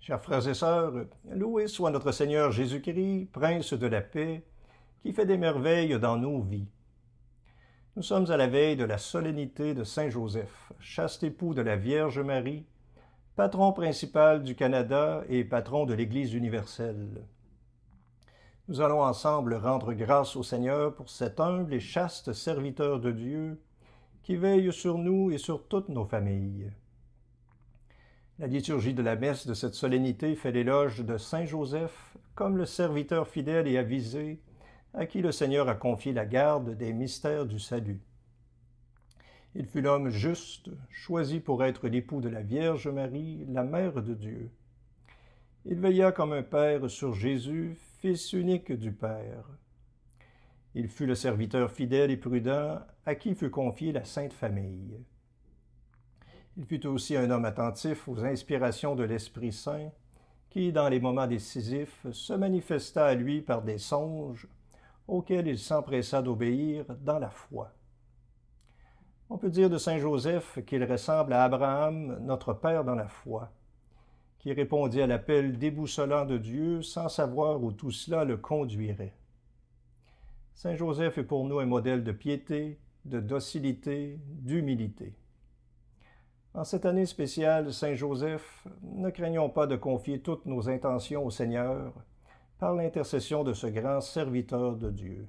Chers frères et sœurs, loué soit notre Seigneur Jésus-Christ, Prince de la paix, qui fait des merveilles dans nos vies. Nous sommes à la veille de la solennité de Saint Joseph, chaste époux de la Vierge Marie, patron principal du Canada et patron de l'Église universelle. Nous allons ensemble rendre grâce au Seigneur pour cet humble et chaste serviteur de Dieu qui veille sur nous et sur toutes nos familles. La liturgie de la messe de cette solennité fait l'éloge de Saint Joseph comme le serviteur fidèle et avisé à qui le Seigneur a confié la garde des mystères du salut. Il fut l'homme juste, choisi pour être l'époux de la Vierge Marie, la Mère de Dieu. Il veilla comme un père sur Jésus, fils unique du Père. Il fut le serviteur fidèle et prudent à qui fut confiée la Sainte Famille. Il fut aussi un homme attentif aux inspirations de l'Esprit Saint, qui, dans les moments décisifs, se manifesta à lui par des songes auxquels il s'empressa d'obéir dans la foi. On peut dire de Saint Joseph qu'il ressemble à Abraham, notre Père dans la foi, qui répondit à l'appel déboussolant de Dieu sans savoir où tout cela le conduirait. Saint Joseph est pour nous un modèle de piété, de docilité, d'humilité. En cette année spéciale Saint Joseph, ne craignons pas de confier toutes nos intentions au Seigneur par l'intercession de ce grand serviteur de Dieu.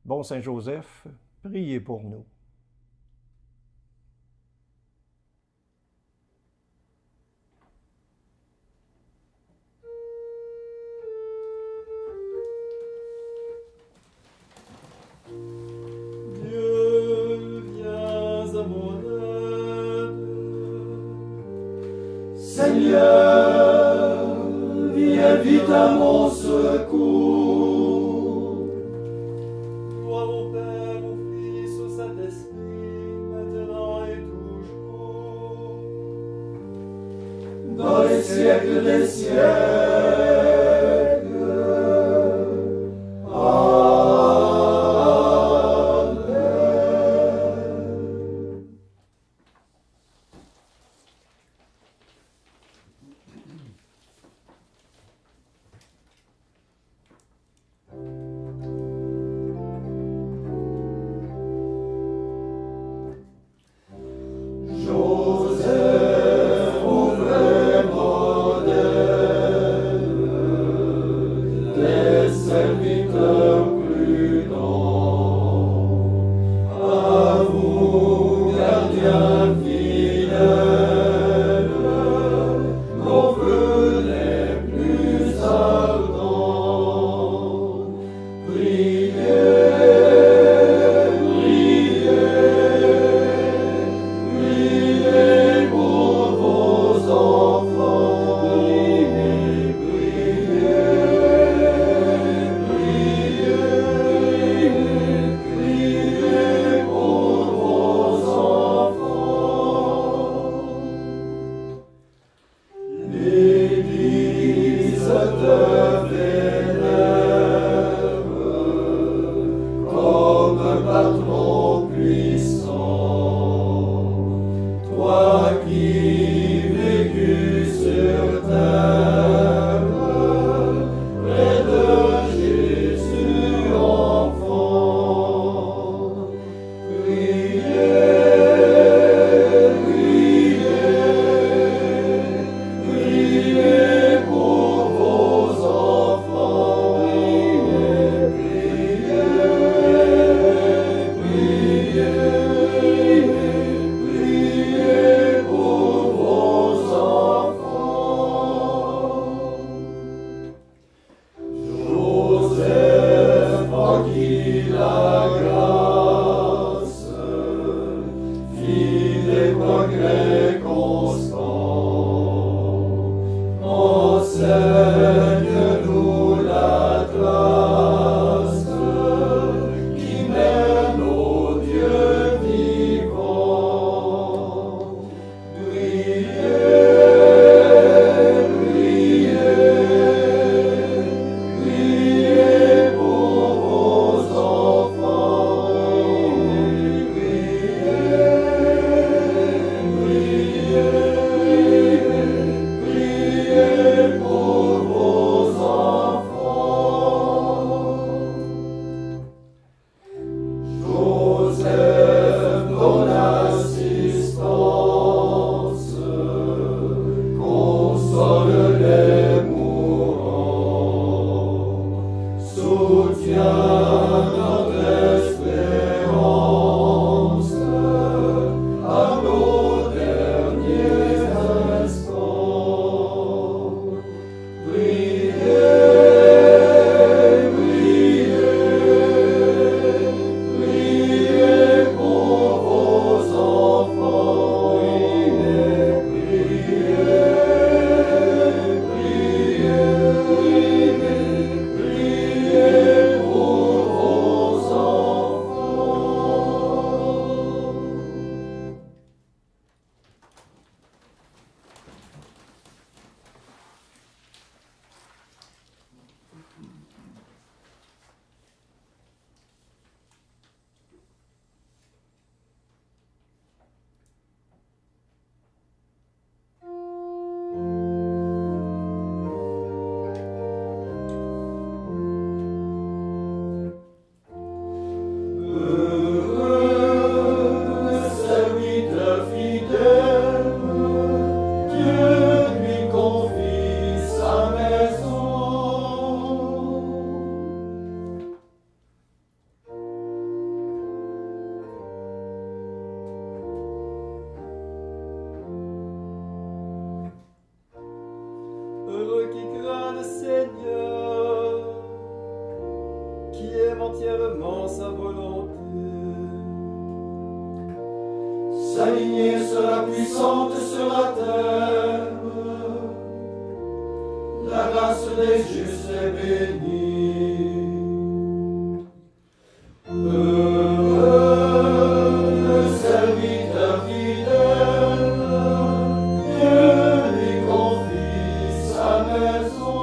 Bon Saint Joseph, priez pour nous. Dieu, viens à mon aide. Seigneur, viens vite à mon secours. Gloire au Père, au Fils, au Saint-Esprit, maintenant et toujours, dans les siècles des siècles. Joseph, mon vrai modèle, Sa lignée sera puissante sur la terre. La race des justes est bénie. Heureux le serviteur fidèle, Dieu lui confie sa maison.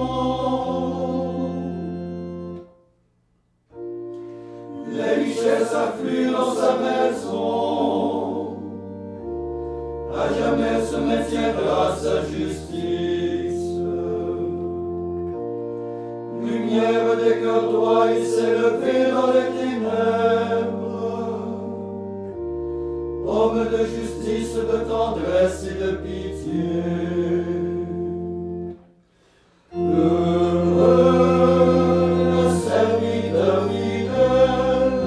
Les richesses affluent dans sa maison. À jamais se maintiendra sa justice. Lumière des cœurs droits, il s'est levé dans les ténèbres. Homme de justice, de tendresse et de pitié. Heureux le serviteur fidèle,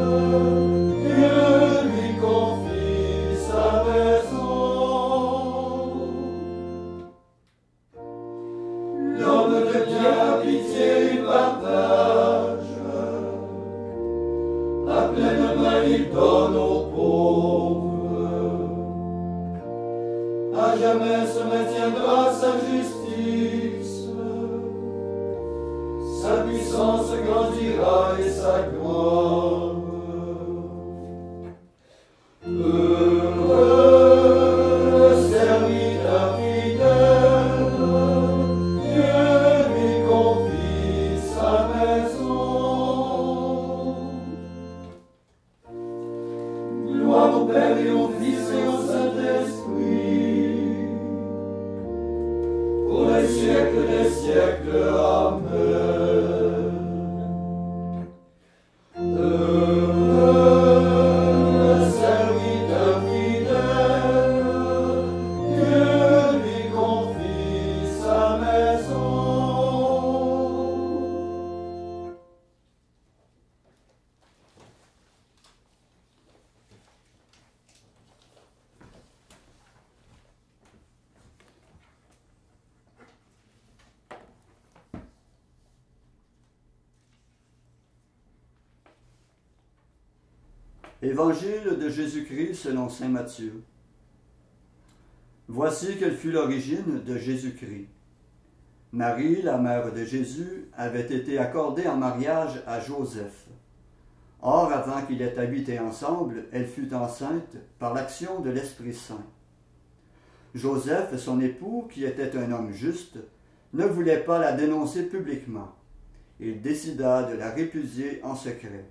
Dieu lui confie sa maison. L'homme de bien a pitié, il partage. À pleine main, il donne aux pauvres. À jamais se maintiendra sa justice. Sa puissance grandira et sa gloire. Heureux le serviteur fidèle, Dieu lui confie sa maison. Gloire au Père et au Fils et au Saint-Esprit, pour les siècles des siècles. Amen. Heureux le serviteur fidèle, Dieu lui confie sa maison. Évangile de Jésus-Christ selon saint Matthieu. Voici quelle fut l'origine de Jésus-Christ. Marie, la mère de Jésus, avait été accordée en mariage à Joseph. Or, avant qu'ils aient habité ensemble, elle fut enceinte par l'action de l'Esprit Saint. Joseph, son époux, qui était un homme juste, ne voulait pas la dénoncer publiquement. Il décida de la répudier en secret.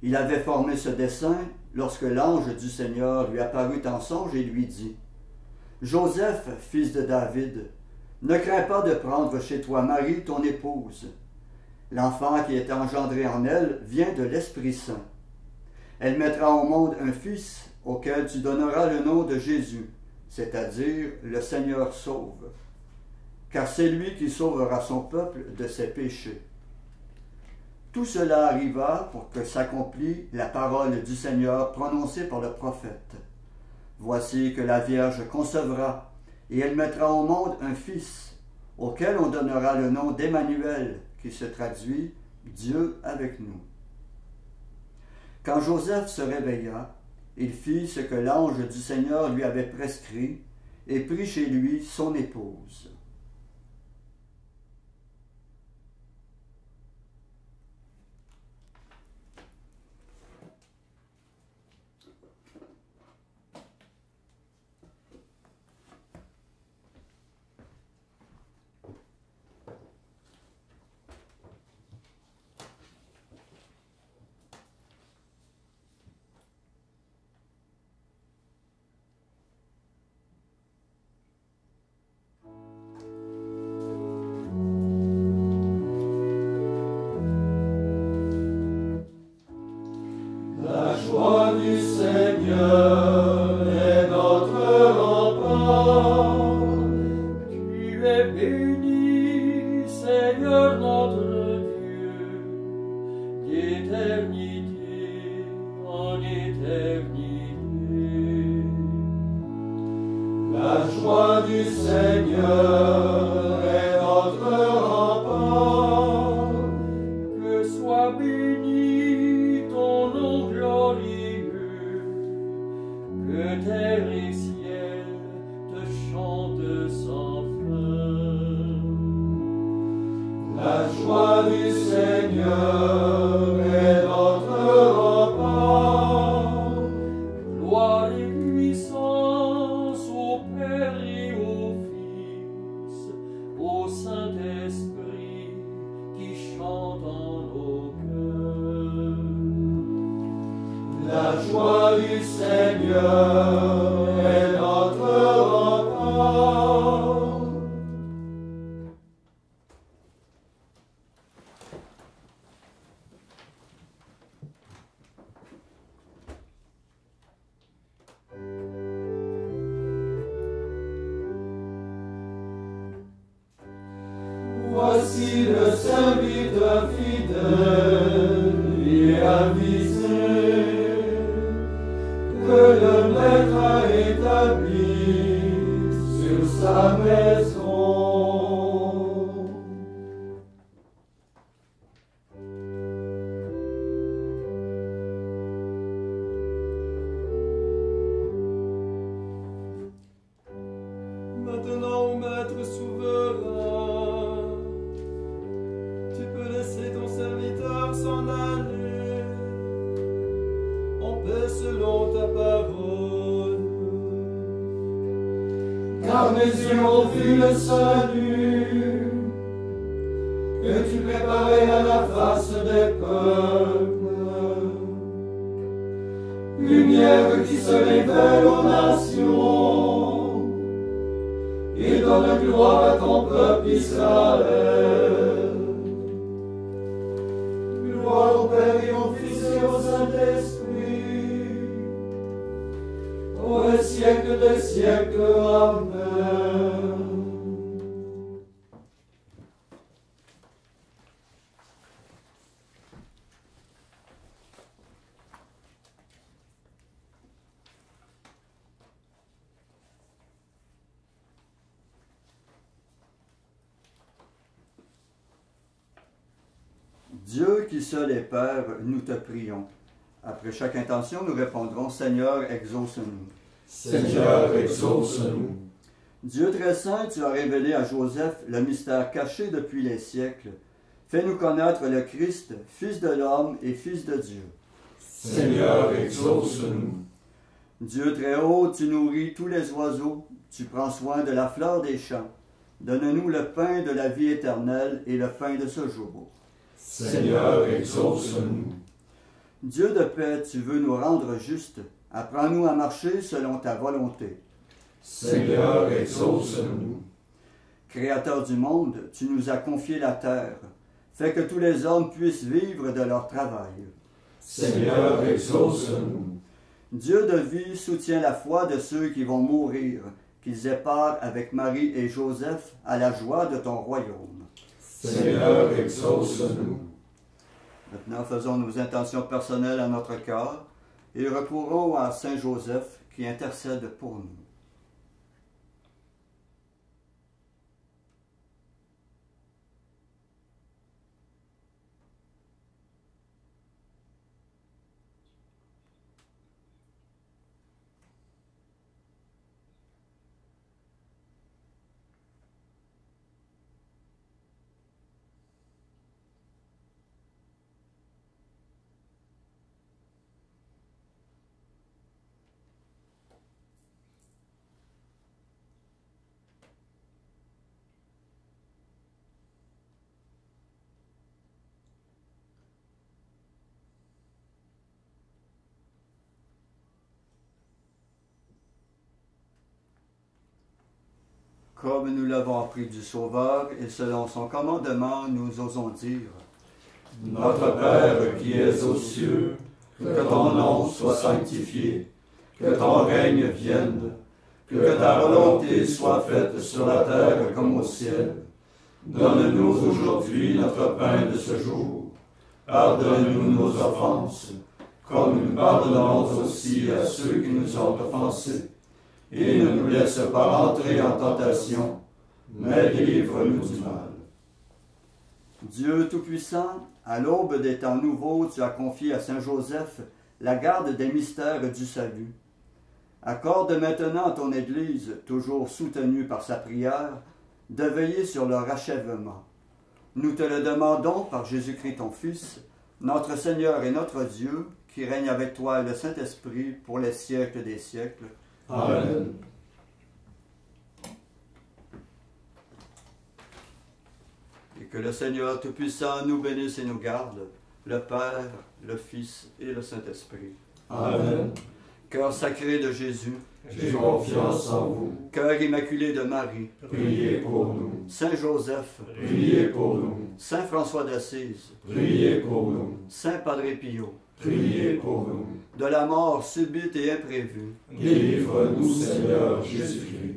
Il avait formé ce dessein lorsque l'ange du Seigneur lui apparut en songe et lui dit : « Joseph, fils de David, ne crains pas de prendre chez toi Marie, ton épouse. L'enfant qui est engendré en elle vient de l'Esprit Saint. Elle mettra au monde un fils auquel tu donneras le nom de Jésus, c'est-à-dire le Seigneur sauve. Car c'est lui qui sauvera son peuple de ses péchés. » Tout cela arriva pour que s'accomplît la parole du Seigneur prononcée par le prophète. Voici que la Vierge concevra, et elle mettra au monde un fils, auquel on donnera le nom d'Emmanuel, qui se traduit « Dieu avec nous ». Quand Joseph se réveilla, il fit ce que l'ange du Seigneur lui avait prescrit, et prit chez lui son épouse. Que Dieu sans fin. La joie du Seigneur est notre rempart. Gloire et puissance au Père et au Fils, au Saint-Esprit qui chante en nos cœurs. La joie du Seigneur est notre rempart. Voici le serviteur fidèle et avisé que le Maître a établi sur sa maison. Maintenant, ô Maître souverain, tu peux laisser ton serviteur s'en aller en paix selon ta parole. Car mes yeux ont vu le salut que tu préparais à la face des peuples, lumière qui se révèle aux nations et donne gloire à ton peuple Israël. Gloire au Père et au Fils et au Saint-Esprit, au siècle des siècles. Amen. Dieu qui seul est Père, nous te prions. Après chaque intention, nous répondrons, Seigneur, exauce-nous. Seigneur, exauce-nous. Dieu très saint, tu as révélé à Joseph le mystère caché depuis les siècles. Fais-nous connaître le Christ, Fils de l'homme et Fils de Dieu. Seigneur, exauce-nous. Dieu très haut, tu nourris tous les oiseaux, tu prends soin de la fleur des champs. Donne-nous le pain de la vie éternelle et le pain de ce jour. Seigneur, exauce-nous. Dieu de paix, tu veux nous rendre justes. Apprends-nous à marcher selon ta volonté. Seigneur, exauce-nous. Créateur du monde, tu nous as confié la terre. Fais que tous les hommes puissent vivre de leur travail. Seigneur, exauce-nous. Dieu de vie, soutiens la foi de ceux qui vont mourir, qu'ils aient part avec Marie et Joseph à la joie de ton royaume. Seigneur, exauce-nous. Maintenant, faisons nos intentions personnelles à notre cœur et recourons à Saint Joseph qui intercède pour nous. Comme nous l'avons appris du Sauveur et selon son commandement, nous osons dire: Notre Père qui es aux cieux, que ton nom soit sanctifié, que ton règne vienne, que ta volonté soit faite sur la terre comme au ciel. Donne-nous aujourd'hui notre pain de ce jour. Pardonne-nous nos offenses, comme nous pardonnons aussi à ceux qui nous ont offensés. Et ne nous laisse pas entrer en tentation, mais délivre-nous du mal. Dieu Tout-Puissant, à l'aube des temps nouveaux, tu as confié à Saint Joseph la garde des mystères du salut. Accorde maintenant à ton Église, toujours soutenue par sa prière, de veiller sur leur achèvement. Nous te le demandons par Jésus-Christ ton Fils, notre Seigneur et notre Dieu, qui règne avec toi et le Saint-Esprit pour les siècles des siècles. Amen. Et que le Seigneur Tout-Puissant nous bénisse et nous garde, le Père, le Fils et le Saint-Esprit. Amen. Cœur sacré de Jésus, J'ai confiance en vous. cœur immaculé de Marie, Priez pour nous. Saint Joseph, Priez pour nous. Saint François d'Assise, Priez pour nous. Saint Padre Pio, Priez pour nous. de la mort subite et imprévue, Délivre-nous, Seigneur Jésus-Christ.